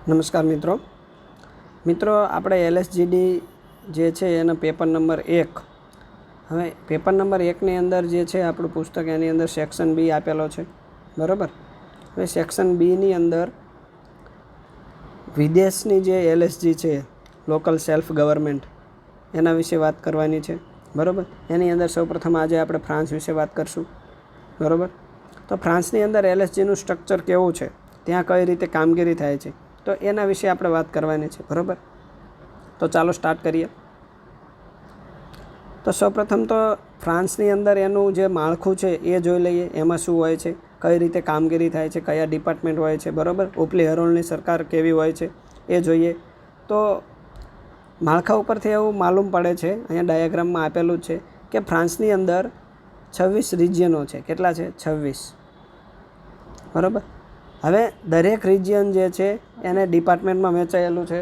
નમસ્કાર મિત્રો આપણે એલએસજીડી જે છે એના પેપર નંબર 1 હવે પેપર નંબર 1ની અંદર જે છે આપણું પુસ્તક એની અંદર સેક્શન બી આપેલો છે બરાબર। હવે સેક્શન બીની અંદર વિદેશની જે એલએસજી છે લોકલ સેલ્ફ ગવર્મેન્ટ એના વિશે વાત કરવાની છે બરાબર। એની અંદર સૌપ્રથમ આજે આપણે ફ્રાન્સ વિશે વાત કરશું બરાબર। તો ફ્રાન્સની અંદર એલએસજીનું સ્ટ્રક્ચર કેવું છે, ત્યાં કઈ રીતે કામગીરી થાય છે, તો એના વિશે આપણે વાત કરવાની છે બરાબર। તો ચાલો સ્ટાર્ટ કરીએ। તો સૌપ્રથમ તો ફ્રાન્સની અંદર એનું જે માળખું છે એ જોઈ લઈએ, એમાં શું હોય છે, કઈ રીતે કામગીરી થાય છે, કયા ડિપાર્ટમેન્ટ હોય છે બરાબર। ઉપલી હરોળની સરકાર કેવી હોય છે એ જોઈએ। તો માળખા ઉપરથી એવું માલુમ પડે છે, અહીંયા ડાયાગ્રામમાં આપેલું છે કે ફ્રાન્સની અંદર 26 રિજિયનો છે। કેટલા છે? 26 બરાબર। હવે દરેક રિજિયન જે છે એને ડિપાર્ટમેન્ટમાં વહેંચાયેલું છે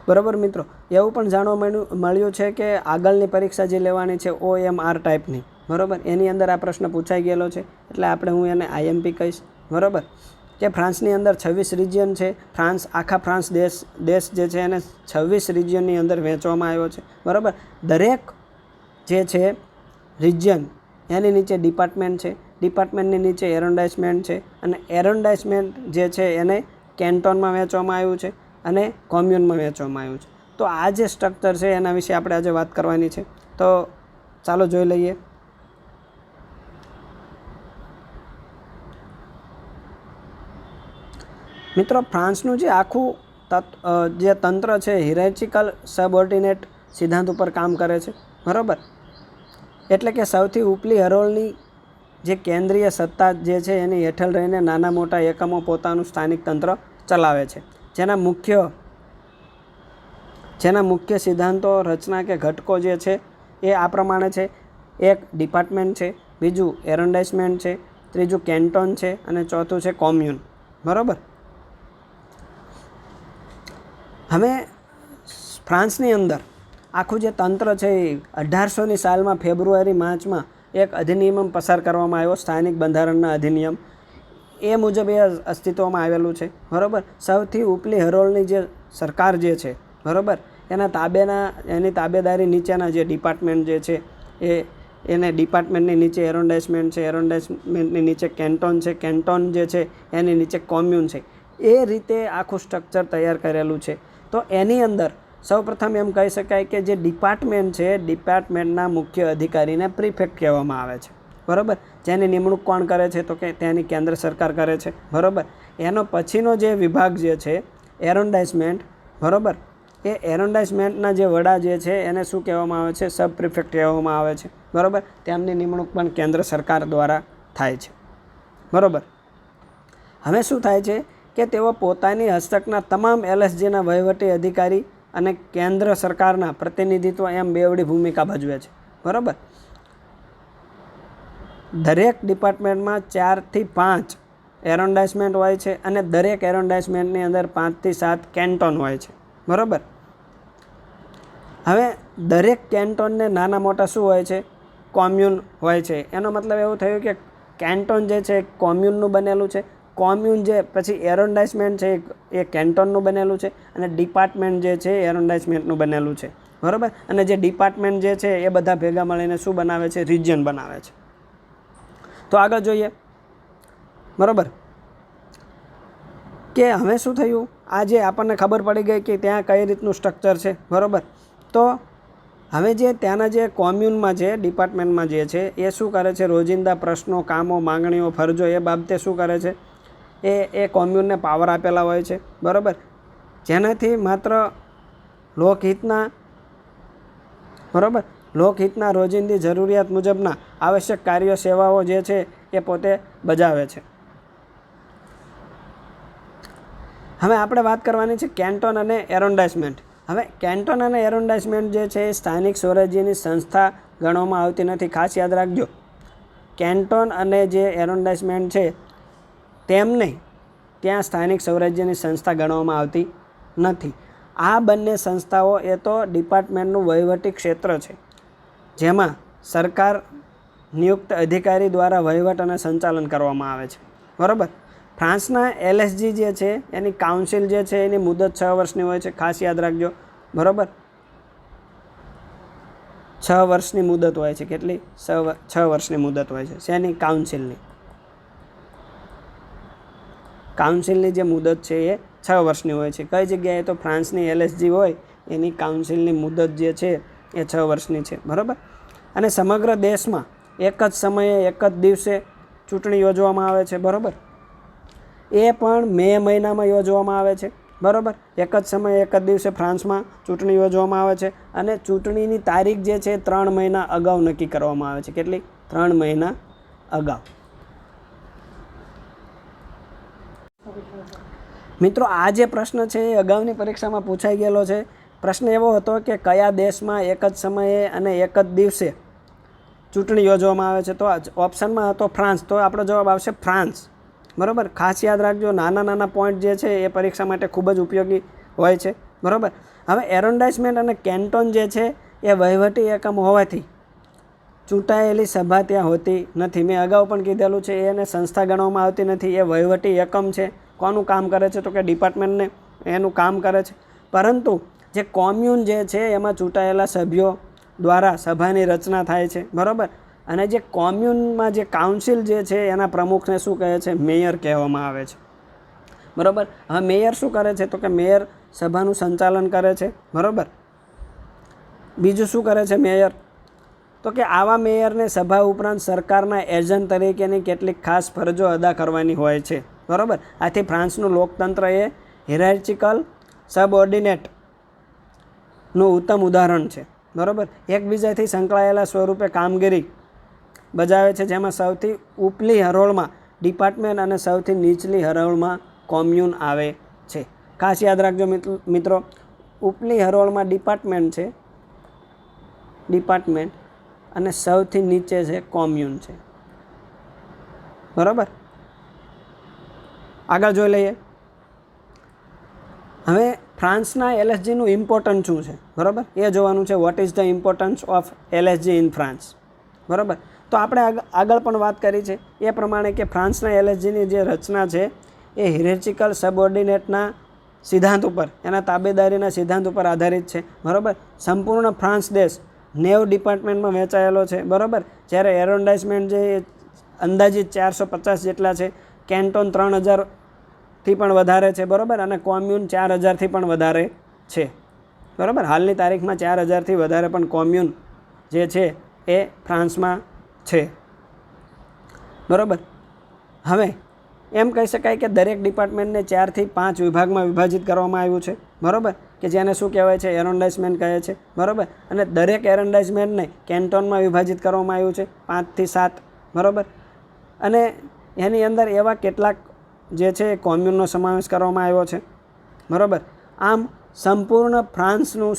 બરાબર મિત્રો। એવું પણ જાણવા મળ્યું છે કે આગળની પરીક્ષા જે લેવાની છે OMR ટાઈપની બરાબર, એની અંદર આ પ્રશ્ન પૂછાઈ ગયેલો છે, એટલે હું એને IMP કહીશ બરાબર। કે ફ્રાન્સની અંદર 26 રિજિયન છે। આખા ફ્રાન્સ દેશ જે છે એને 26 રિજિયનની અંદર વહેંચવામાં આવ્યો છે બરાબર। દરેક જે છે રિજિયન એની નીચે ડિપાર્ટમેન્ટ છે, ડિપાર્ટમેન્ટની નીચે એરોન્ડાઇસમેન્ટ છે, અને એરોન્ડાઇસમેન્ટ જે છે એને કેન્ટોનમાં વહેંચવામાં આવ્યું છે અને કોમ્યુનમાં વહેંચવામાં આવ્યું છે। તો આ જે સ્ટ્રક્ચર છે એના વિશે આપણે આજે વાત કરવાની છે, તો ચાલો જોઈ લઈએ। મિત્રો ફ્રાન્સનું જે આખું જે તંત્ર છે હિરાર્ચિકલ સબઓર્ડિનેટ સિદ્ધાંત ઉપર કામ કરે છે બરાબર। એટલે કે સૌથી ઉપલી હરોળની જે કેન્દ્રીય સત્તા જે છે એની હેઠળ રહીને નાના મોટા એકમો પોતાનું સ્થાનિક તંત્ર ચલાવે છે, જેના મુખ્ય સિદ્ધાંતો રચના કે ઘટકો જે છે એ આ પ્રમાણે છે। એક ડિપાર્ટમેન્ટ છે, બીજું એરોન્ડાઇસમેન્ટ છે, ત્રીજું કેન્ટોન છે, અને ચોથું છે કોમ્યુન બરાબર। હવે ફ્રાન્સની અંદર આખું જે તંત્ર છે એ 1800ની સાલમાં ફેબ્રુઆરી-માર્ચમાં એક અધિનિયમ પસાર કરવામાં આવ્યો, સ્થાનિક બંધારણના અધિનિયમ, એ મુજબ એ અસ્તિત્વમાં આવેલું છે બરાબર। સૌથી ઉપલી હરોળની જે સરકાર જે છે બરાબર, એની તાબેદારી નીચેના જે ડિપાર્ટમેન્ટ જે છે એને ડિપાર્ટમેન્ટની નીચે એરોન્ડાઇસમેન્ટ છે, એરોન્ડાઇસમેન્ટની નીચે કેન્ટોન છે, કેન્ટોન જે છે એની નીચે કોમ્યુન છે, એ રીતે આખું સ્ટ્રક્ચર તૈયાર કરેલું છે। તો એની અંદર સૌપ્રથમ એમ કહી શકાય કે જે ડિપાર્ટમેન્ટ છે, ડિપાર્ટમેન્ટના મુખ્ય અધિકારીને પ્રિફેક્ટ કહેવામાં આવે છે બરાબર, જેની નિમણૂક કોણ કરે છે, તો કે ત્યાંની કેન્દ્ર સરકાર કરે છે બરાબર। એનો પછીનો જે વિભાગ જે છે એરોન્ડાઇસમેન્ટ બરાબર, એ એરોન્ડાઇસમેન્ટના જે વડા જે છે એને શું કહેવામાં આવે છે? સબ પ્રિફેક્ટ કહેવામાં આવે છે બરાબર। તેમની નિમણૂક પણ કેન્દ્ર સરકાર દ્વારા થાય છે બરાબર। હવે શું થાય છે કે તેઓ પોતાની હસ્તકના તમામ એલએસજીના વહીવટી અધિકારી અને કેન્દ્ર સરકારના પ્રતિનિધિત્વ એમ બેવડી ભૂમિકા ભજવે છે બરાબર। દરેક ડિપાર્ટમેન્ટમાં 4 થી 5 એરોન્ડાઇસમેન્ટ હોય છે, અને દરેક એરોન્ડાઇસમેન્ટની અંદર 5 થી 7 કેન્ટોન હોય છે બરાબર। હવે દરેક કેન્ટોનને નાના મોટા શું હોય છે? કોમ્યુન હોય છે। એનો મતલબ એવું થયું કે કેન્ટોન જે છે કોમ્યુનનું બનેલું છે, કોમ્યુન જે પછી એરોન્ડાઇસમેન્ટ છે એ કેન્ટોનનું બનેલું છે, અને ડિપાર્ટમેન્ટ જે છે એરોન્ડાઇસમેન્ટનું બનેલું છે બરાબર। અને જે ડિપાર્ટમેન્ટ જે છે એ બધા ભેગા મળીને શું બનાવે છે? રિજિયન બનાવે છે। તો આગળ જોઈએ બરાબર, કે હવે શું થયું, આજે આપણને ખબર પડી ગઈ કે ત્યાં કઈ રીતનું સ્ટ્રક્ચર છે બરાબર। તો હવે જે ત્યાંના જે કોમ્યુનમાં છે, ડિપાર્ટમેન્ટમાં જે છે એ શું કરે છે? રોજિંદા પ્રશ્નો, કામો, માંગણીઓ, ફરજો એ બાબતે શું કરે છે? એ કોમ્યુનને પાવર આપેલા હોય છે બરાબર, જેનાથી માત્ર લોકહિતના રોજિંદી જરૂરિયાત મુજબના આવશ્યક કાર્યો, સેવાઓ જે છે એ પોતે બજાવે છે। હવે આપણે વાત કરવાની છે કેન્ટોન અને એરોન્ડાઇસમેન્ટ। હવે કેન્ટોન અને એરોન્ડાઇસમેન્ટ જે છે એ સ્થાનિક સ્વરાજ્યની સંસ્થા ગણવામાં આવતી નથી, ખાસ યાદ રાખજો। કેન્ટોન અને જે એરોન્ડાઇસમેન્ટ છે તેમને ત્યાં સ્થાનિક સ્વરાજ્યની સંસ્થા ગણવામાં આવતી નથી। આ બંને સંસ્થાઓ એ તો ડિપાર્ટમેન્ટનું વહીવટી ક્ષેત્ર છે, જેમાં સરકાર નિયુક્ત અધિકારી દ્વારા વહીવટ અને સંચાલન કરવામાં આવે છે બરાબર. ફ્રાન્સના LSG જે છે એની કાઉન્સિલ જે છે એની મુદત 6 વર્ષની હોય છે, ખાસ યાદ રાખજો. બરાબર, 6 વર્ષની મુદત હોય છે. કેટલી? 6 વર્ષની મુદત હોય છે. શેની? કાઉન્સિલની જે મુદત છે એ 6 વર્ષની હોય છે. કઈ જગ્યાએ? તો ફ્રાન્સની LSG હોય એની કાઉન્સિલની મુદત જે છે એ 6 વર્ષની છે. બરાબર. અને સમગ્ર દેશમાં એક જ સમયે એક જ દિવસે ચૂંટણી યોજવામાં આવે છે. બરાબર, એ પણ મે મહિનામાં યોજવામાં આવે છે. બરાબર, એક જ સમયે એક જ દિવસે ફ્રાન્સમાં ચૂંટણી યોજવામાં આવે છે. અને ચૂંટણીની તારીખ જે છે 3 મહિના અગાઉ નક્કી કરવામાં આવે છે. કેટલી? 3 મહિના અગાઉ. મિત્રો, આ જે પ્રશ્ન છે એ અગાઉની પરીક્ષામાં પૂછાઈ ગયેલો છે. પ્રશ્ન એવો હતો કે કયા દેશમાં એક જ સમયે અને એક જ દિવસે ચૂંટણી યોજવામાં આવે છે? તો ઓપ્શનમાં હતો ફ્રાન્સ, તો આપણો જવાબ આવશે ફ્રાન્સ. બરાબર, ખાસ યાદ રાખજો. નાના નાના પોઈન્ટ જે છે એ પરીક્ષા માટે ખૂબ જ ઉપયોગી હોય છે. બરાબર. હવે એરોન્ડાઇઝમેન્ટ અને કેન્ટોન જે છે એ વહીવટી એકમ હોવાથી ચૂંટાયેલી સભા ત્યાં હોતી નથી. મેં અગાઉ પણ કીધેલું છે, એને સંસ્થા ગણવામાં આવતી નથી. એ વહીવટી એકમ છે. કોનું કામ કરે છે? તો કે ડિપાર્ટમેન્ટને એનું કામ કરે છે. પરંતુ જે કોમ્યુન જે છે એમાં ચૂંટાયેલા સભ્યો દ્વારા સભાની રચના થાય છે. બરાબર. અને જે કોમ્યુનમાં જે કાઉન્સિલ જે છે એના પ્રમુખને શું કહે છે? મેયર કહેવામાં આવે છે. બરાબર. હવે મેયર શું કરે છે? તો કે મેયર સભાનું સંચાલન કરે છે. બરાબર. બીજું શું કરે છે મેયર? તો કે આવા મેયરને સભા ઉપરાંત સરકારના એજન્ટ તરીકેની કેટલીક ખાસ ફરજો અદા કરવાની હોય છે. બરાબર. આથી ફ્રાન્સનું લોકતંત્ર એ હિરાર્ચિકલ સબઓર્ડિનેટનું ઉત્તમ ઉદાહરણ છે. બરાબર. એકબીજાથી સંકળાયેલા સ્વરૂપે કામગીરી બજાવે છે, જેમાં સૌથી ઉપલી હરોળમાં ડિપાર્ટમેન્ટ અને સૌથી નીચલી હરોળમાં કોમ્યુન આવે છે. ખાસ યાદ રાખજો મિત્રો, ઉપલી હરોળમાં ડિપાર્ટમેન્ટ છે, ડિપાર્ટમેન્ટ, અને સૌથી નીચે છે કોમ્યુન છે. બરાબર. આગળ જોઈ લઈએ. હવે ફ્રાન્સના LSGનું ઇમ્પોર્ટન્સ શું છે? બરાબર, એ જોવાનું છે. What is the importance of LSG in France? બરાબર. તો આપણે આગળ પણ વાત કરી છે એ પ્રમાણે કે ફ્રાન્સના LSGની જે રચના છે એ હિરેચિકલ સબઓર્ડિનેટના સિદ્ધાંત ઉપર, એના તાબેદારીના સિદ્ધાંત ઉપર આધારિત છે. બરાબર. સંપૂર્ણ ફ્રાન્સ દેશ 9 ડિપાર્ટમેન્ટમાં વહેંચાયેલો છે. બરાબર. જ્યારે એરોન્ડાઇઝમેન્ટ જે અંદાજિત 450 જેટલા છે, કેન્ટોન 3000થી પણ વધારે છે. બરાબર. અને કોમ્યુન 4000થી પણ વધારે છે. બરાબર. હાલની તારીખમાં 4000થી વધારે પણ કોમ્યુન જે છે એ ફ્રાન્સમાં છે. બરાબર. હવે એમ કહી શકાય કે દરેક ડિપાર્ટમેન્ટને 4 થી 5 વિભાગમાં વિભાજિત કરવામાં આવ્યું છે. બરાબર. કે જેને શું કહેવાય છે? એરોન્ડાઇઝમેન્ટ કહે છે. બરાબર. અને દરેક એરોન્ડાઇઝમેન્ટને કેન્ટોનમાં વિભાજિત કરવામાં આવ્યું છે, 5 થી 7. બરાબર. અને એની અંદર એવા કેટલાક જે છે કોમ્યુનનો સમાવેશ કરવામાં આવ્યો છે. બરાબર. આમ સંપૂર્ણ ફ્રાન્સનું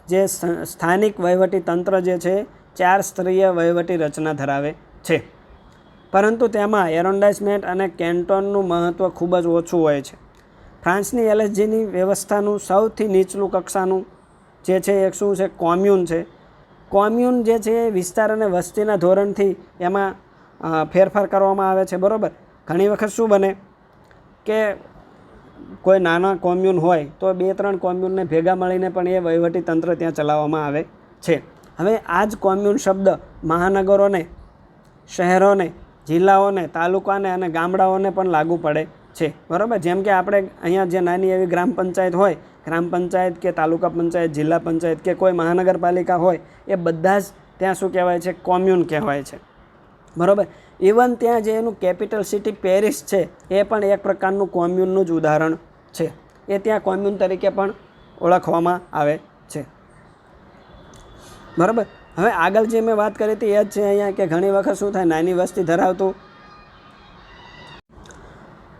જે સ્થાનિક વહીવટી તંત્ર જે છે 4 સ્તરીય વહીવટી રચના ધરાવે છે. પરંતુ તેમાં એરોન્ડાઇઝમેન્ટ અને કેન્ટોનનું મહત્ત્વ ખૂબ જ ઓછું હોય છે. ફ્રાન્સની LSGની વ્યવસ્થાનું સૌથી નીચલું કક્ષાનું જે છે એક શું છે? કોમ્યુન છે. કોમ્યુન જે છે એ વિસ્તાર અને વસ્તીના ધોરણથી એમાં ફેરફાર કરવામાં આવે છે. બરાબર. ઘણી વખત શું બને કે કોઈ નાના કોમ્યુન હોય તો 2-3 કોમ્યુનને ભેગા મળીને પણ એ વહીવટી તંત્ર ત્યાં ચલાવવામાં આવે છે. હવે આ જ કોમ્યુન શબ્દ મહાનગરોને, શહેરોને, જિલ્લાઓને, તાલુકાને અને ગામડાઓને પણ લાગુ પડે છે. બરાબર. જેમ કે આપણે અહીંયા જે નાની એવી ગ્રામ પંચાયત હોય, ગ્રામ પંચાયત કે તાલુકા પંચાયત, જિલ્લા પંચાયત કે કોઈ મહાનગરપાલિકા હોય, એ બધા જ ત્યાં શું કહેવાય છે? કોમ્યુન કહેવાય છે. બરાબર. ઇવન ત્યાં જે એનું કેપિટલ સિટી પેરિસ છે એ પણ એક પ્રકારનું કોમ્યુનનું જ ઉદાહરણ છે. એ ત્યાં કોમ્યુન તરીકે પણ ઓળખવામાં આવે છે. બરાબર. હવે આગળ જે મેં વાત કરી હતી એ જ છે અહીંયા કે ઘણી વખત શું થાય? નાની વસ્તી ધરાવતું.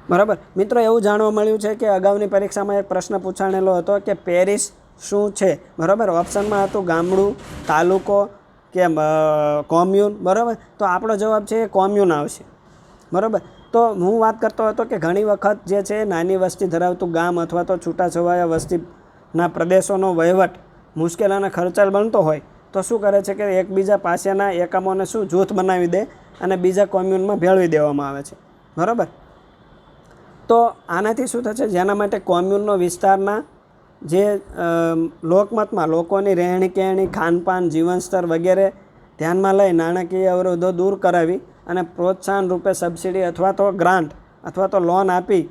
બરાબર. મિત્રો, એવું જાણવા મળ્યું છે કે અગાઉની પરીક્ષામાં એક પ્રશ્ન પૂછાણેલો હતો કે પેરિસ શું છે? બરાબર. ઓપ્શનમાં હતું ગામડું, તાલુકો કે કોમ્યુન. બરાબર. તો આપણો જવાબ છે એ કોમ્યુન આવશે. બરાબર. તો હું વાત કરતો હતો કે ઘણી વખત જે છે નાની વસ્તી ધરાવતું ગામ અથવા તો છૂટાછવાયા વસ્તીના પ્રદેશોનો વહીવટ મુશ્કેલ અને ખર્ચાળ બનતો હોય તો શું કરે છે કે એકબીજા પાસેના એકમોને શું જૂથ બનાવી દે અને બીજા કોમ્યુનમાં ભેળવી દેવામાં આવે છે. બરાબર. તો આનાથી શું થશે, જેના માટે કોમ્યુનનો વિસ્તારના જે લોકમતમાં લોકોની રહેણી કહેણી, ખાનપાન, જીવનસ્તર વગેરે ધ્યાનમાં લઈ નાણાકીય અવરોધો દૂર કરાવી અને પ્રોત્સાહન રૂપે સબસિડી અથવા તો ગ્રાન્ટ અથવા તો લોન આપી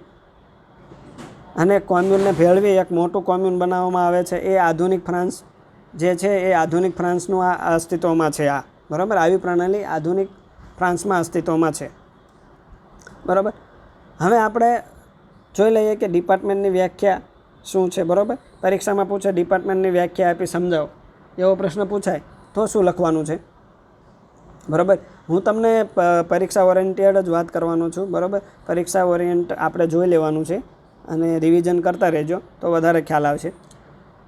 અને કોમ્યુનને ભેળવી એક મોટું કોમ્યુન બનાવવામાં આવે છે. એ આધુનિક ફ્રાન્સ જે છે એ આધુનિક ફ્રાન્સનું આ અસ્તિત્વમાં છે. આ બરાબર, આવી પ્રણાલી આધુનિક ફ્રાન્સમાં અસ્તિત્વમાં છે. બરાબર, હવે આપણે જોઈ લઈએ કે ડિપાર્ટમેન્ટની વ્યાખ્યા શું છે. બરાબર, પરીક્ષામાં પૂછે ડિપાર્ટમેન્ટની વ્યાખ્યા આપી સમજાવો એવો પ્રશ્ન પૂછાય તો શું લખવાનું છે. બરાબર, હું તમને પરીક્ષા ઓરિએન્ટેડ જ વાત કરવાનો છું. બરાબર, પરીક્ષા ઓરિએન્ટ આપણે જોઈ લેવાનું છે અને રિવિઝન કરતા રહેજો તો વધારે ખ્યાલ આવશે.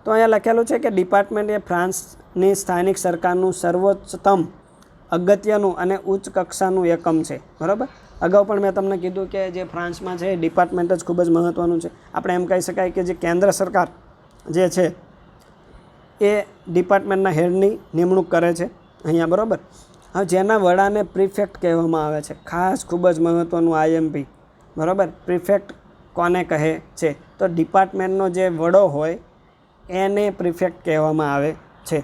તો અહીંયા લખેલું છે કે ડિપાર્ટમેન્ટ એ ફ્રાન્સની સ્થાનિક સરકારનું સર્વોચ્ચતમ અગત્યનું અને ઉચ્ચ કક્ષાનું એકમ છે. બરાબર, અગાઉ પણ મેં તમને કીધું કે જે ફ્રાન્સમાં છે ડિપાર્ટમેન્ટ જ ખૂબ જ મહત્ત્વનું છે. આપણે એમ કહી શકાય કે જે કેન્દ્ર સરકાર જે છે એ ડિપાર્ટમેન્ટના હેડની નિમણૂક કરે છે અહીંયા. બરાબર, હવે જેના વડાને પ્રિફેક્ટ કહેવામાં આવે છે, ખાસ ખૂબ જ મહત્ત્વનું આઈએમપી. બરાબર, પ્રિફેક્ટ કોને કહે છે, તો ડિપાર્ટમેન્ટનો જે વડો હોય એને પ્રિફેક્ટ કહેવામાં આવે છે.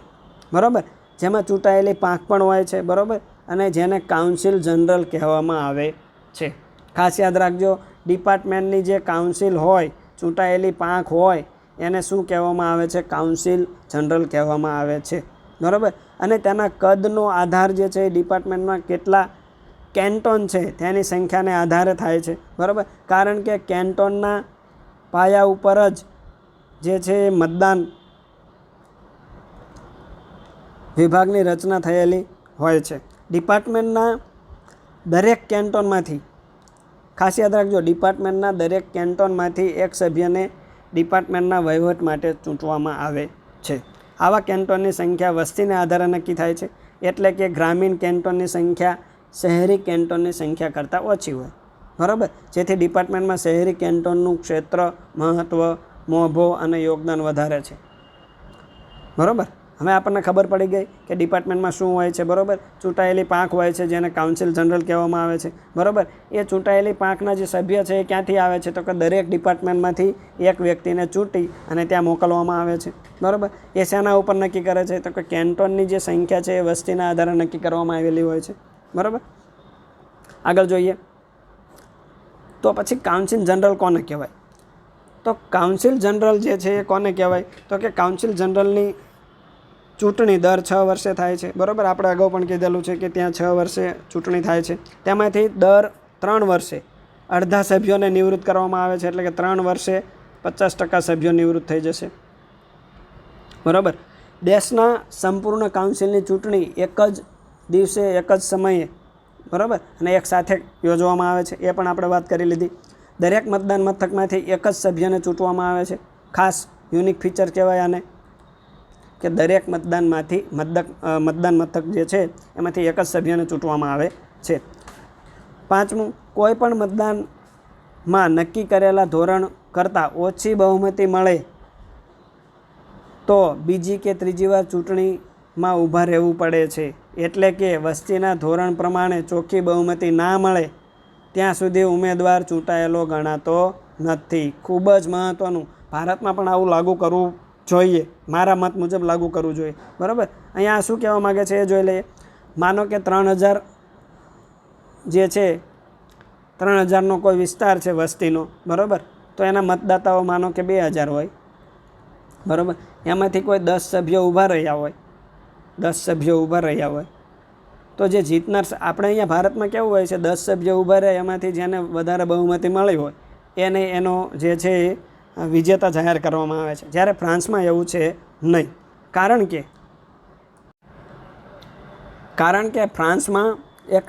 બરાબર, જેમાં ચૂંટાયેલી પાંખ પણ હોય છે. બરાબર, અને જેને કાઉન્સિલ જનરલ કહેવામાં આવે છે. ખાસ યાદ રાખજો, ડિપાર્ટમેન્ટની જે કાઉન્સિલ હોય, ચૂંટાયેલી પાંખ હોય, એને શું કહેવામાં આવે છે, કાઉન્સિલ જનરલ કહેવામાં આવે છે. બરાબર, અને તેના કદનો આધાર જે છે એ ડિપાર્ટમેન્ટમાં કેટલા કેન્ટોન છે તેની સંખ્યાને આધારે થાય છે. બરાબર, કારણ કે કેન્ટોનના પાયા ઉપર જ જે છે એ મતદાન વિભાગની રચના થયેલી હોય છે. ડિપાર્ટમેન્ટના દરેક કેન્ટોનમાંથી, ખાસ યાદ રાખજો, ડિપાર્ટમેન્ટના દરેક કેન્ટોનમાંથી એક સભ્યને ડિપાર્ટમેન્ટના વહીવટ માટે ચૂંટવામાં આવે છે. આવા કેન્ટોનની સંખ્યા વસ્તીને આધારે નક્કી થાય છે, એટલે કે ગ્રામીણ કેન્ટોનની સંખ્યા શહેરી કેન્ટોનની સંખ્યા કરતાં ઓછી હોય. બરાબર, જેથી ડિપાર્ટમેન્ટમાં શહેરી કેન્ટોનનું ક્ષેત્ર, મહત્ત્વ, મોભો અને યોગદાન વધારે છે. બરાબર, હવે આપણને ખબર પડી ગઈ કે ડિપાર્ટમેન્ટમાં શું હોય છે. બરાબર, ચૂંટાયેલી પાંખ હોય છે જેને કાઉન્સિલ જનરલ કહેવામાં આવે છે. બરાબર, એ ચૂંટાયેલી પાંખના જે સભ્ય છે એ ક્યાંથી આવે છે, તો કે દરેક ડિપાર્ટમેન્ટમાંથી એક વ્યક્તિને ચૂંટી અને ત્યાં મોકલવામાં આવે છે. બરાબર, એ શેના ઉપર નક્કી કરે છે, તો કે કેન્ટોનની જે સંખ્યા છે એ વસ્તીના આધારે નક્કી કરવામાં આવેલી હોય છે. બરાબર, આગળ જોઈએ તો પછી કાઉન્સિલ જનરલ કોને કહેવાય, તો કાઉન્સિલ જનરલ જે છે એ કોને કહેવાય, તો કે કાઉન્સિલ જનરલની ચૂંટણી દર 6 વર્ષે થાય છે. બરાબર, આપણે અગાઉ પણ કીધેલું છે કે ત્યાં 6 વર્ષે ચૂંટણી થાય છે. તેમાંથી દર 3 વર્ષે અડધા સભ્યોને નિવૃત્ત કરવામાં આવે છે, એટલે કે 3 વર્ષે 50% સભ્યો નિવૃત્ત થઈ જશે. બરાબર, દેશના સંપૂર્ણ કાઉન્સિલની ચૂંટણી એક જ દિવસે એક જ સમયે, બરાબર, અને એક સાથે યોજવામાં આવે છે. એ પણ આપણે વાત કરી લીધી. દરેક મતદાન મથકમાંથી એક જ સભ્યને ચૂંટવામાં આવે છે. ખાસ યુનિક ફીચર કહેવાય આને, કે દરેક મતદાન મથક જે છે એમાંથી એક જ સભ્યને ચૂંટવામાં આવે છે. 5મું, કોઈ પણ મતદાનમાં નક્કી કરેલા ધોરણ કરતાં ઓછી બહુમતી મળે તો બીજી કે ત્રીજી વાર ચૂંટણીમાં ઊભા રહેવું પડે છે. એટલે કે વસ્તીના ધોરણ પ્રમાણે ચોખ્ખી બહુમતી ના મળે ત્યાં સુધી ઉમેદવાર ચૂંટાયેલો ગણાતો નથી. ખૂબ જ મહત્ત્વનું, ભારતમાં પણ આવું લાગુ કરવું જોઈએ, મારા મત મુજબ લાગુ કરવું જોઈએ. બરાબર, અહીંયા શું કહેવા માગે છે એ જોઈ લઈએ. માનો કે 3000 જે છે 3000નો કોઈ વિસ્તાર છે વસ્તીનો. બરાબર, તો એના મતદાતાઓ માનો કે 2000 હોય. બરાબર, એમાંથી કોઈ 10 સભ્યો ઊભા રહ્યા હોય તો જે જીતનાર, આપણે અહીંયા ભારતમાં કેવું હોય છે, 10 સભ્યો ઊભા રહે એમાંથી જેને વધારે બહુમતી મળી હોય એને એનો જે છે એ વિજેતા જાહેર કરવામાં આવે છે. જ્યારે ફ્રાન્સમાં એવું છે નહીં, કારણ કે ફ્રાન્સમાં એક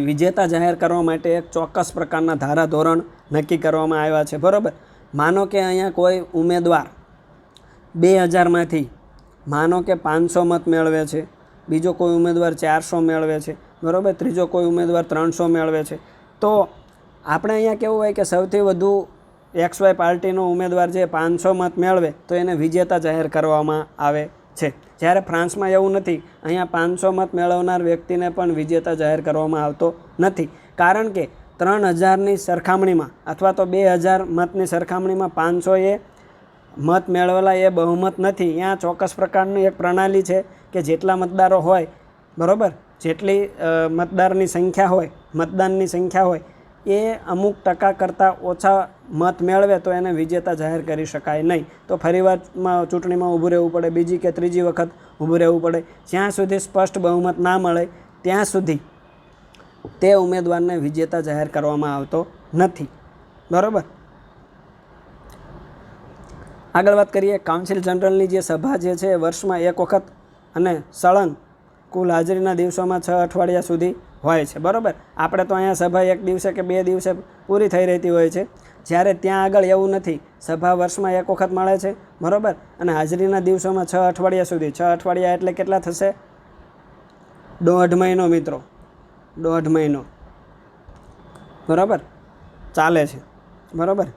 વિજેતા જાહેર કરવા માટે એક ચોક્કસ પ્રકારના ધારાધોરણ નક્કી કરવામાં આવ્યા છે. બરાબર, માનો કે અહીંયા કોઈ ઉમેદવાર 2000માંથી માનો કે 500 મત મેળવે છે, બીજો કોઈ ઉમેદવાર 400 મેળવે છે. બરાબર, ત્રીજો કોઈ ઉમેદવાર 300 મેળવે છે. તો આપણે અહીંયા કેવું હોય કે સૌથી વધુ XY પાર્ટીનો ઉમેદવાર જે 500 મત મેળવે તો એને વિજેતા જાહેર કરવામાં આવે છે. જ્યારે ફ્રાન્સમાં એવું નથી. અહીંયા 500 મત મેળવનાર વ્યક્તિને પણ વિજેતા જાહેર કરવામાં આવતો નથી, કારણ કે 3000ની સરખામણીમાં અથવા તો 2000 મતની સરખામણીમાં 500એ મત મેળવેલા એ બહુમત નથી. ત્યાં ચોક્કસ પ્રકારની એક પ્રણાલી છે કે જેટલા મતદારો હોય, બરાબર, જેટલી મતદારની સંખ્યા હોય, મતદાનની સંખ્યા હોય, એ અમુક ટકા કરતાં ઓછા મત મેળવે તો એને વિજેતા જાહેર કરી શકાય નહીં. તો ફરીવારમાં ચૂંટણીમાં ઊભું રહેવું પડે, બીજી કે ત્રીજી વખત ઊભું રહેવું પડે. જ્યાં સુધી સ્પષ્ટ બહુમત ના મળે ત્યાં સુધી તે ઉમેદવારને વિજેતા જાહેર કરવામાં આવતો નથી. બરાબર. આગળ વાત કરીએ, કાઉન્સિલ જનરલની જે સભા જે છે વર્ષમાં એક વખત અને સળંગ કુલ હાજરીના દિવસોમાં 6 અઠવાડિયા સુધી હોય છે. બરાબર. આપણે તો અહીંયા સભા એક દિવસે કે 2 દિવસે પૂરી થઈ રહેતી હોય છે, જ્યારે ત્યાં આગળ એવું નથી. સભા વર્ષમાં એક વખત મળે છે, બરાબર, અને હાજરીના દિવસોમાં 6 અઠવાડિયા સુધી. 6 અઠવાડિયા એટલે કેટલા થશે? 1.5 મહિનો મિત્રો, 1.5 મહિનો, બરાબર, ચાલે છે. બરાબર.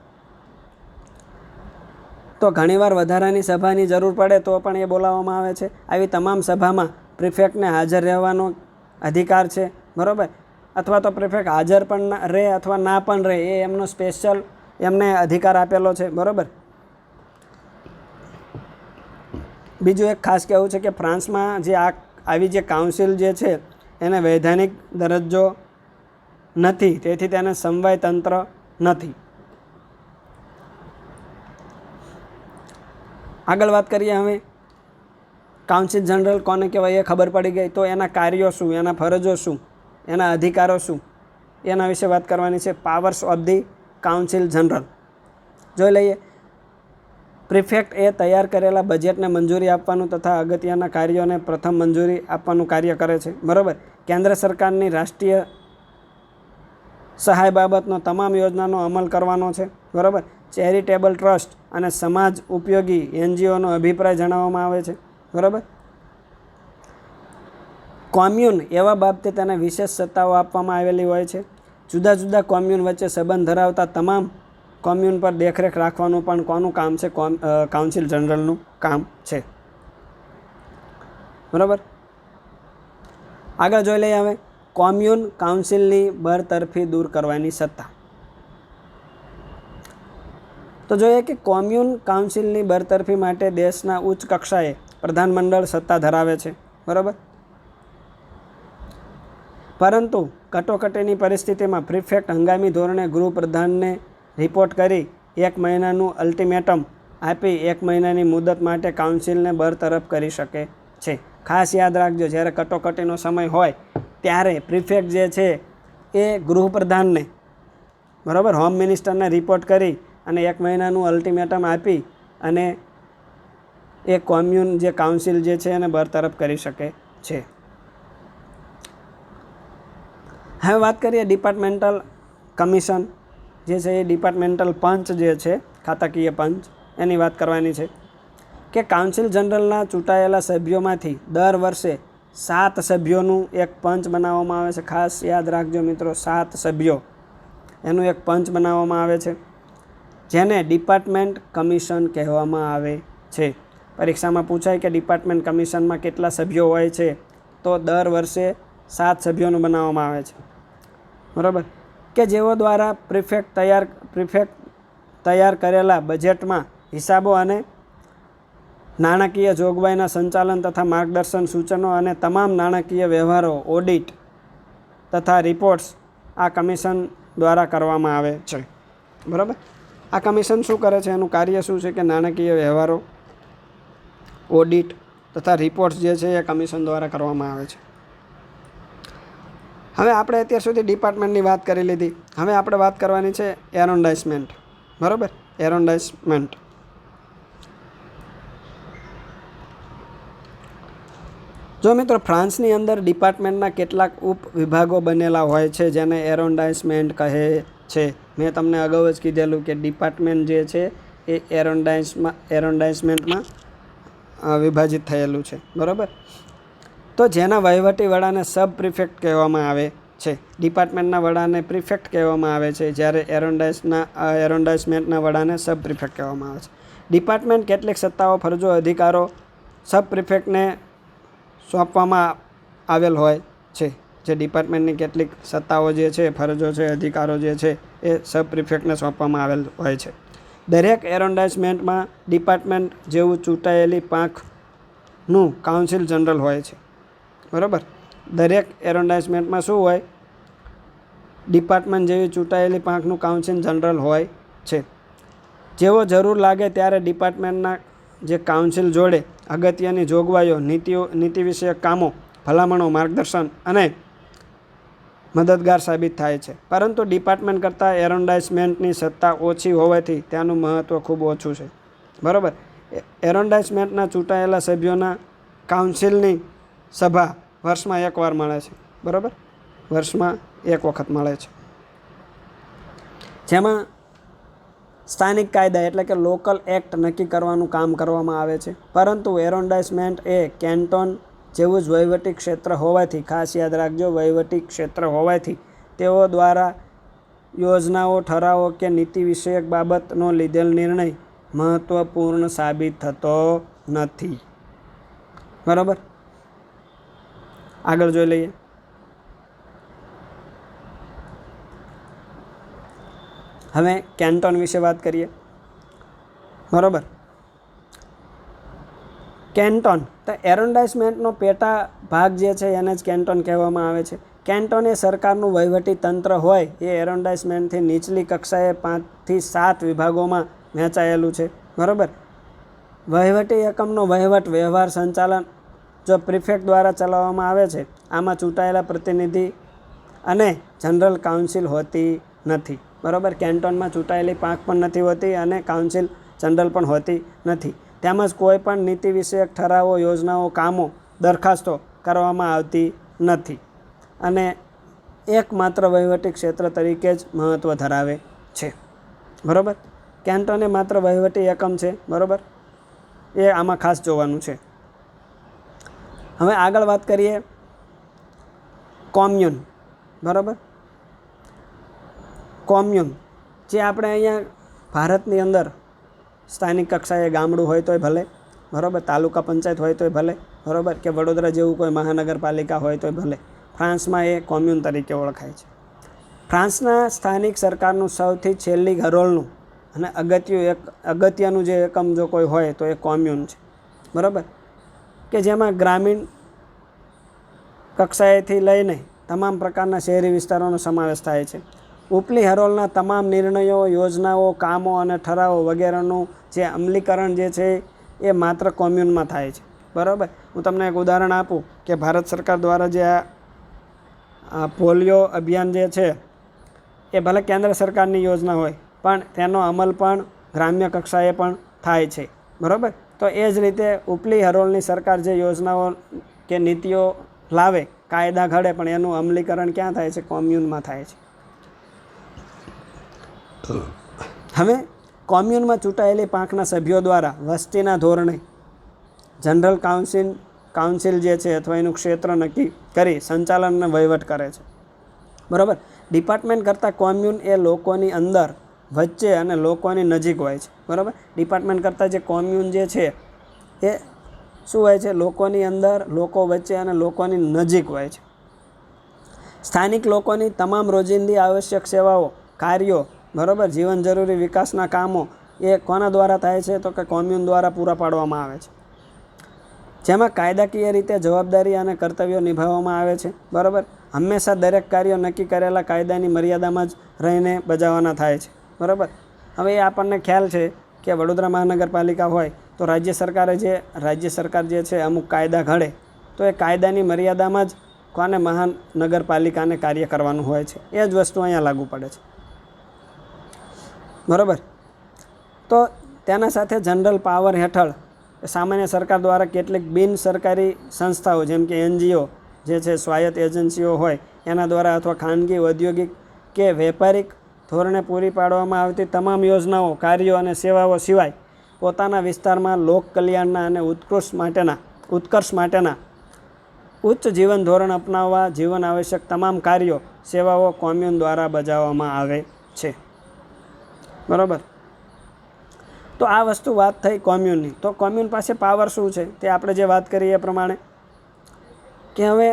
તો ઘણીવાર વધારાની સભાની જરૂર પડે તો પણ એ બોલાવવામાં આવે છે. આવી તમામ સભામાં પ્રિફેક્ટને હાજર રહેવાનો અધિકાર છે. બરાબર. અથવા તો પ્રિફેક્ટ હાજર પણ રહે અથવા ના પણ રહે, એ એમનો સ્પેશિયલ એમને અધિકાર આપેલો છે. બરાબર. બીજું એક ખાસ કહેવું છે કે ફ્રાન્સમાં જે આવી જે કાઉન્સિલ જે છે એને વૈધાનિક દરજ્જો નથી, તેથી તેને સમવાય તંત્ર નથી. આગળ વાત કરીએ હવે, કાઉન્સિલ જનરલ કોને કહેવાય એ ખબર પડી ગઈ. તો એના કાર્યો શું, એના ફરજો શું, એના અધિકારો શું, એના વિશે વાત કરવાની છે. Powers of the council general જોઈ લઈએ. પ્રિફેક્ટ એ તૈયાર કરેલા બજેટને મંજૂરી આપવાનું તથા અગત્યના કાર્યોને પ્રથમ મંજૂરી આપવાનું કાર્ય કરે છે. બરાબર. કેન્દ્ર સરકારની રાષ્ટ્રીય સહાય બાબતનો તમામ યોજનાનો અમલ કરવાનો છે. બરાબર. ચેરિટેબલ ટ્રસ્ટ અને સમાજ ઉપયોગી NGOનો અભિપ્રાય જણાવવામાં આવે છે. બરાબર. કોમ્યુન એવા બાબતે તેને વિશેષ સત્તાઓ આપવામાં આવેલી હોય છે. જુદા જુદા કોમ્યુન વચ્ચે સંબંધ ધરાવતા તમામ કોમ્યુન પર દેખરેખ રાખવાનું પણ કોનું કામ છે? કાઉન્સિલ જનરલનું કામ છે. બરાબર. આગળ જોઈ લઈએ હવે, કોમ્યુન કાઉન્સિલની બરતરફી દૂર કરવાની સત્તા. તો જોઈએ કે કોમ્યુન કાઉન્સિલની બરતરફી માટે દેશના ઉચ્ચ કક્ષાએ પ્રધાનમંડળ સત્તા ધરાવે છે. બરાબર. પરંતુ કટોકટીની પરિસ્થિતિમાં પ્રિફેક્ટ હંગામી ધોરણે ગૃહપ્રધાનને રિપોર્ટ કરી 1 મહિનાનું અલ્ટિમેટમ આપી 1 મહિનાની મુદત માટે કાઉન્સિલને બરતરફ કરી શકે છે. ખાસ યાદ રાખજો, જ્યારે કટોકટીનો સમય હોય ત્યારે પ્રિફેક્ટ જે છે એ ગૃહપ્રધાનને, બરાબર, હોમ મિનિસ્ટરને રિપોર્ટ કરી અને 1 મહિનાનું અલ્ટિમેટમ આપી અને એ કોમ્યુન જે કાઉન્સિલ જે છે એને બરતરફ કરી શકે છે. હવે વાત કરીએ ડિપાર્ટમેન્ટલ કમિશન જે છે એ ડિપાર્ટમેન્ટલ પંચ જે છે, ખાતાકીય પંચ, એની વાત કરવાની છે કે કાઉન્સિલ જનરલના ચૂંટાયેલા સભ્યોમાંથી દર વર્ષે 7 સભ્યોનું એક પંચ બનાવવામાં આવે છે. ખાસ યાદ રાખજો મિત્રો, 7 સભ્યો એનું એક પંચ બનાવવામાં આવે છે, જેને ડિપાર્ટમેન્ટ કમિશન કહેવામાં આવે છે. પરીક્ષામાં પૂછાય કે ડિપાર્ટમેન્ટ કમિશનમાં કેટલા સભ્યો હોય છે, તો દર વર્ષે 7 સભ્યોનું બનાવવામાં આવે છે. બરાબર. કે જેઓ દ્વારા પ્રિફેક્ટ તૈયાર કરેલા બજેટમાં હિસાબો અને નાણાકીય જોગવાઈના સંચાલન તથા માર્ગદર્શન સૂચનો અને તમામ નાણાકીય વ્યવહારો, ઓડિટ તથા રિપોર્ટ્સ આ કમિશન દ્વારા કરવામાં આવે છે. બરાબર. આ કમિશન શું કરે છે, એનું કાર્ય શું છે કે નાણાકીય વ્યવહારો, ઓડિટ તથા રિપોર્ટ્સ જે છે એ કમિશન દ્વારા કરવામાં આવે છે. હવે આપણે અત્યાર સુધી ડિપાર્ટમેન્ટની વાત કરી લીધી. હવે આપણે વાત કરવાની છે એરોન્ડાઇસમેન્ટ. બરાબર. એરોન્ડાઇસમેન્ટ જો મિત્રો, ફ્રાન્સની અંદર ડિપાર્ટમેન્ટના કેટલાક ઉપ વિભાગો બનેલા હોય છે જેને એરોન્ડાઇસમેન્ટ કહે છે. મેં તમને અગાઉ જ કીધેલું કે ડિપાર્ટમેન્ટ જે છે એ એરોન્ડાઇસમેન્ટમાં વિભાજિત થયેલું છે. બરાબર. તો જેના વહીવટી વડાને સબ પ્રિફેક્ટ કહેવામાં આવે છે. ડિપાર્ટમેન્ટના વડાને પ્રિફેક્ટ કહેવામાં આવે છે, જ્યારે એરોન્ડાઇસમેન્ટના વડાને સબ પ્રિફેક્ટ કહેવામાં આવે છે. ડિપાર્ટમેન્ટ કેટલીક સત્તાઓ, ફરજો, અધિકારો સબ પ્રિફેક્ટને સોંપવામાં આવેલ હોય છે. જે ડિપાર્ટમેન્ટની કેટલીક સત્તાઓ જે છે, ફરજો છે, અધિકારો જે છે એ સબ પ્રિફેક્ટને સોંપવામાં આવેલ હોય છે. દરેક એરોન્ડાઇઝમેન્ટમાં ડિપાર્ટમેન્ટ જેવું ચૂંટાયેલી પાંખનું કાઉન્સિલ જનરલ હોય છે. બરાબર, દરેક એરોન્ડાઇઝમેન્ટમાં શું હોય? ડિપાર્ટમેન્ટ જેવી ચૂંટાયેલી પાંખનું કાઉન્સિલ જનરલ હોય છે. જેવો જરૂર લાગે ત્યારે ડિપાર્ટમેન્ટના જે કાઉન્સિલ જોડે અગત્યની જોગવાઈઓ, નીતિ વિષયક કામો, ભલામણો, માર્ગદર્શન અને મદદગાર સાબિત થાય છે. પરંતુ ડિપાર્ટમેન્ટ કરતાં એરોન્ડાઇઝમેન્ટની સત્તા ઓછી હોવાથી તેનું મહત્ત્વ ખૂબ ઓછું છે. બરાબર, એરોન્ડાઇઝમેન્ટના ચૂંટાયેલા સભ્યોના કાઉન્સિલની સભા વર્ષમાં એકવાર મળે છે. બરાબર, વર્ષમાં એક વખત મળે છે, જેમાં સ્થાનિક કાયદા એટલે કે લોકલ એક્ટ નક્કી કરવાનું કામ કરવામાં આવે છે. પરંતુ એરોન્ડાઇઝમેન્ટ એ કેન્ટોન જેવું જ વહીવટી ક્ષેત્ર હોવાથી, ખાસ યાદ રાખજો, વહીવટી ક્ષેત્ર હોવાથી તેઓ દ્વારા યોજનાઓ, ઠરાવો કે નીતિ વિષયક બાબતનો લીધેલ નિર્ણય મહત્ત્વપૂર્ણ સાબિત થતો નથી. બરાબર, આગળ જોઈ લઈએ. હવે કેન્ટોન વિશે વાત કરીએ. બરાબર, કેન્ટોન તો એરોન્ડાઇઝમેન્ટનો પેટા ભાગ જે છે એને જ કેન્ટોન કહેવામાં આવે છે. કેન્ટોન એ સરકારનું વહીવટી તંત્ર હોય એ એરોન્ડાઇઝમેન્ટથી નીચલી કક્ષાએ 5 થી 7 વિભાગોમાં વહેંચાયેલું છે. બરાબર, વહીવટી એકમનો વહીવટ, વ્યવહાર, સંચાલન જો પ્રિફેક્ટ દ્વારા ચલાવવામાં આવે છે. આમાં ચૂંટાયેલા પ્રતિનિધિ અને જનરલ કાઉન્સિલ હોતી નથી. બરાબર, કેન્ટોનમાં ચૂંટાયેલી પાંખ પણ નથી હોતી અને કાઉન્સિલ જનરલ પણ હોતી નથી. તેમજ કોઈ પણ નીતિ વિષયક ઠરાવો, યોજનાઓ, કામો, દરખાસ્તો કરવામાં આવતી નથી અને એકમાત્ર વહીવટી ક્ષેત્ર તરીકે જ મહત્ત્વ ધરાવે છે. બરાબર, કેન્ટોન એ માત્ર વહીવટી એકમ છે. બરાબર, એ આમાં ખાસ જોવાનું છે. હવે આગળ વાત કરીએ કોમ્યુન. બરાબર, કોમ્યુન જે આપણે અહીંયા ભારતની અંદર સ્થાનિક કક્ષાએ ગામડું હોય તોય ભલે, બરાબર, તાલુકા પંચાયત હોય તોય ભલે, બરાબર, કે વડોદરા જેવું કોઈ મહાનગરપાલિકા હોય તોય ભલે, ફ્રાન્સમાં એ કોમ્યુન તરીકે ઓળખાય છે. ફ્રાન્સના સ્થાનિક સરકારનું સૌથી છેલ્લી હરોળનું અને અગત્યનું જે એકમ જો કોઈ હોય તો એ કોમ્યુન છે. બરાબર, કે જેમાં ગ્રામીણ કક્ષાએથી લઈને તમામ પ્રકારના શહેરી વિસ્તારોનો સમાવેશ થાય છે. ઉપલી હરોળના તમામ નિર્ણયો, યોજનાઓ, કામો અને ઠરાવો વગેરેનું જે અમલીકરણ જે છે એ માત્ર કોમ્યુનમાં થાય છે. બરાબર, હું તમને એક ઉદાહરણ આપું કે ભારત સરકાર દ્વારા જે આ પોલિયો અભિયાન જે છે એ ભલે કેન્દ્ર સરકારની યોજના હોય પણ તેનો અમલ પણ ગ્રામ્ય કક્ષાએ પણ થાય છે. બરાબર, તો એ જ રીતે ઉપલી હરોળની સરકાર જે યોજનાઓ કે નીતિઓ લાવે, કાયદા ઘડે, પણ એનું અમલીકરણ ક્યાં થાય છે? કોમ્યુનમાં થાય છે. હવે કોમ્યુનમાં ચૂંટાયેલી પાંખના સભ્યો દ્વારા વસ્તીના ધોરણે જનરલ કાઉન્સિલ જે છે અથવા એનું ક્ષેત્ર નક્કી કરી સંચાલન અને વહીવટ કરે છે. બરાબર, ડિપાર્ટમેન્ટ કરતાં કોમ્યુન એ લોકોની અંદર, વચ્ચે અને લોકોની નજીક હોય છે. બરાબર, ડિપાર્ટમેન્ટ કરતાં જે કોમ્યુન જે છે એ શું હોય છે? લોકોની અંદર, લોકો વચ્ચે અને લોકોની નજીક હોય છે. સ્થાનિક લોકોની તમામ રોજિંદી આવશ્યક સેવાઓ, કાર્યો, બરાબર, જીવન જરૂરી વિકાસના કામો એ કોના દ્વારા થાય છે? તો કે કોમ્યુન દ્વારા પૂરા પાડવામાં આવે છે. જેમાં કાયદાકીય રીતે જવાબદારી અને કર્તવ્યો નિભાવવામાં આવે છે. બરાબર, હંમેશા દરેક કાર્યો નક્કી કરેલા કાયદાની મર્યાદામાં જ રહીને બજાવવાના થાય છે. બરાબર, હવે એ આપણને ખ્યાલ છે કે વડોદરા મહાનગરપાલિકા હોય તો રાજ્ય સરકાર જે છે અમુક કાયદા ઘડે તો એ કાયદાની મર્યાદામાં જ કોને? મહાનગરપાલિકાને કાર્ય કરવાનું હોય છે. એ જ વસ્તુ અહીંયા લાગુ પડે છે. બરાબર, તો તેના સાથે જનરલ પાવર હેઠળ સામાન્ય સરકાર દ્વારા કેટલીક બિન સરકારી સંસ્થાઓ જેમ કે NGO જે છે, સ્વાયત્ત એજન્સીઓ હોય એના દ્વારા અથવા ખાનગી, ઔદ્યોગિક કે વેપારિક ધોરણે પૂરી પાડવામાં આવતી તમામ યોજનાઓ, કાર્યો અને સેવાઓ સિવાય પોતાના વિસ્તારમાં લોક કલ્યાણના અને ઉત્કર્ષ માટેના ઉચ્ચ જીવન ધોરણ અપનાવવા જીવન આવશ્યક તમામ કાર્યો, સેવાઓ કોમ્યુન દ્વારા બજાવવામાં આવે છે. બરાબર, તો આ વસ્તુ વાત થઈ કોમ્યુનની. તો કોમ્યુન પાસે પાવર શું છે તે આપણે જે વાત કરીએ એ પ્રમાણે કે હવે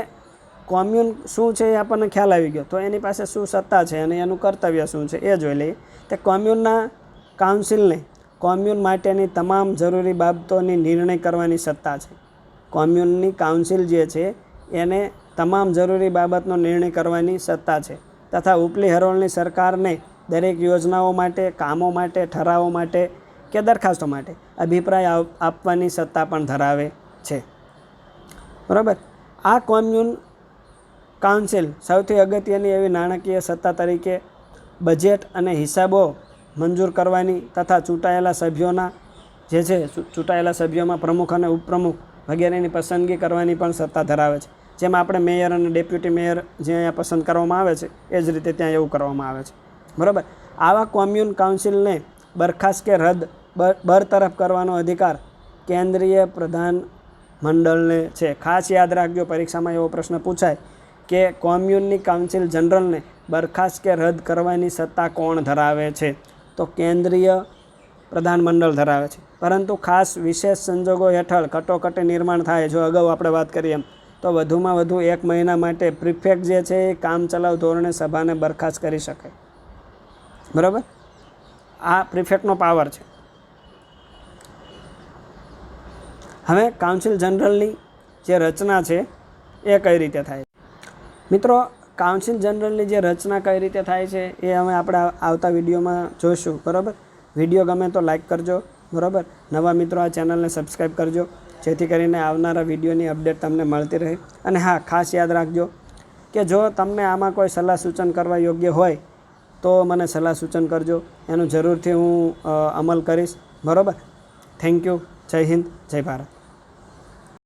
કોમ્યુન શું છે એ આપણને ખ્યાલ આવી ગયો. તો એની પાસે શું સત્તા છે અને એનું કર્તવ્ય શું છે એ જોઈ લઈએ. તે કોમ્યુનના કાઉન્સિલને કોમ્યુન માટેની તમામ જરૂરી બાબતોની નિર્ણય કરવાની સત્તા છે. કોમ્યુનની કાઉન્સિલ જે છે એને તમામ જરૂરી બાબતનો નિર્ણય કરવાની સત્તા છે તથા ઉપલી હરોળની સરકારને દરેક યોજનાઓ માટે, કામો માટે, ઠરાવો માટે કે દરખાસ્તો માટે અભિપ્રાય આપવાની સત્તા પણ ધરાવે છે. બરાબર. આ કોમ્યુન કાઉન્સિલ સૌથી અગત્યની એવી નાણાકીય સત્તા તરીકે બજેટ અને હિસાબો મંજૂર કરવાની તથા ચૂંટાયેલા સભ્યોના જે છે ચૂંટાયેલા સભ્યોમાં પ્રમુખ અને ઉપપ્રમુખ વગેરેની પસંદગી કરવાની પણ સત્તા ધરાવે છે. જેમ આપણે મેયર અને ડેપ્યુટી મેયર જે અહીંયા પસંદ કરવામાં આવે છે એ જ રીતે ત્યાં એવું કરવામાં આવે છે. બરાબર. આવા કોમ્યુન કાઉન્સિલને બરખાસ્ત કે રદ બરતરફ કરવાનો અધિકાર કેન્દ્રીય પ્રધાન મંડળને છે. ખાસ યાદ રાખજો, પરીક્ષામાં એવો પ્રશ્ન પૂછાય કે કોમ્યુનની કાઉન્સિલ જનરલને બરખાસ્ત કે રદ કરવાની સત્તા કોણ ધરાવે છે? તો કેન્દ્રીય પ્રધાનમંડળ ધરાવે છે. પરંતુ ખાસ વિશેષ સંજોગો હેઠળ કટોકટી નિર્માણ થાય, જો અગાઉ આપણે વાત કરીએ એમ, તો વધુમાં વધુ 1 મહિના માટે પ્રિફેક્ટ જે છે એ કામચલાઉ ધોરણે સભાને બરખાસ્ત કરી શકે. બરાબર. આ પ્રિફેક્ટનો પાવર છે. હવે કાઉન્સિલ જનરલની જે રચના છે એ કઈ રીતે થાય? મિત્રો, કાઉન્સિલ જનરલની જે રચના કઈ રીતે થાય છે એ હવે આપણે આવતા વિડીયોમાં જોઈશું. બરાબર. વિડીયો ગમે તો લાઈક કરજો. બરાબર. નવા મિત્રો આ ચેનલને સબસ્ક્રાઈબ કરજો જેથી કરીને આવનારા વિડીયોની અપડેટ તમને મળતી રહે. અને હા, ખાસ યાદ રાખજો કે જો તમને આમાં કોઈ સલાહ સૂચન કરવા યોગ્ય હોય તો મને સલાહ સૂચન કરજો. એનું જરૂરથી હું અમલ કરીશ. બરાબર. Thank you. જય હિન્દ, જય ભારત.